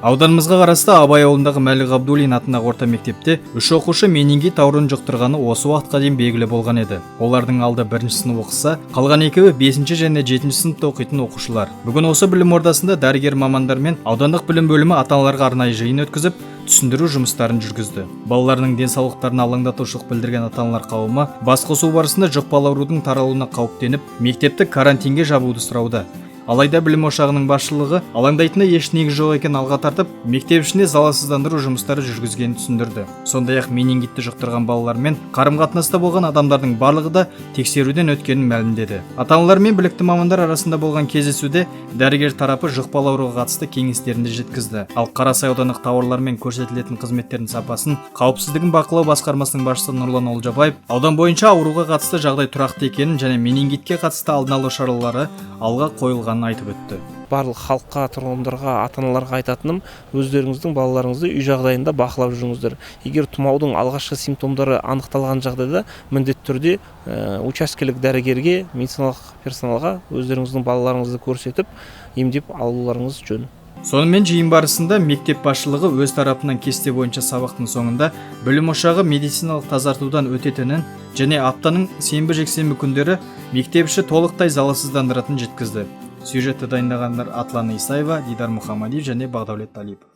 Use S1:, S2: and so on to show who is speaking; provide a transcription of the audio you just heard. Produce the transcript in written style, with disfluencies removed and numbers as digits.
S1: Ауданымызға қарасты Абай ауылындағы Мәлік Абдуллин атындағы орта мектепте 3 оқушы менингит ауруын жұқтырғаны осы уақытқа дейін белгілі болған еді. Олардың алды 1-ші сынып оқыса, қалған екеуі 5-ші және 7-ші сыныпта оқитын оқушылар. Бүгін осы білім ордасында дәрігер мамандар мен аудандық білім бөлімі ата-аналарға арнайы жиын өткізіп, түсіндіру жұмыстарын жүргізді. Балаларының денсаулықтарына алаңдатушылық білдірген ата-аналар қауымы басқосу барысында жұқпалы аурудың таралуына қауіптеніп, мектепті карантинге жабуды сұрауда. Алайда білім ошағының басшылығы алаңдайтыны еш негіз жоқ екенін алға тартып, мектеп ішінде залалсыздандыру жұмыстары жүргізгенін түсіндірді. Сондай-ақ менингитті жұқтырған балалармен қарым-қатынаста болған адамдардың барлығы да тексеруден өткенін мәлімдеді. Ата-аналар мен білікті мамандар арасында болған кездесуде дәрігер тарапы жұқпалы ауруға қатысты кеңестерін жеткізді. Ал Қарасай аудандық тауарлар мен көрсетілетін қызметтердің сапасын, қауіпсіздігін бақылау басқармасының басшысы Нұрлан Олжабаев аудан бойынша ауруға қатысты жағдай тұрақты екенін және менингитке қатысты алдын алу шаралары алға қойылғанын айтып өтті.
S2: Барлық халыққа, тұрғындарға, ата-аналарға айтатыным, өздеріңіздің балаларыңызды үй жағдайында бақылап жүріңіздер. Егер тұмаудың алғашқы симптомдары анықталған жағдайда міндетті түрде учаскелік дәрігерге, медициналық персоналға өздеріңіздің балаларыңызды көрсетіп, емдеп алуларыңыз жөн.
S1: Сонымен жиын барысында мектеп басшылығы өз тарапынан кесте бойынша сабақтың соңында білім ошағы медициналық тазартудан өтетінін және аптаның сенбі-жексенбі күндері мектеп іші толықтай залалсыздандыратын жеткізді. Сюжетті дайындағандар Атлана Исаева, Дидар Мұхамадиев және Бағдаулет Талиев.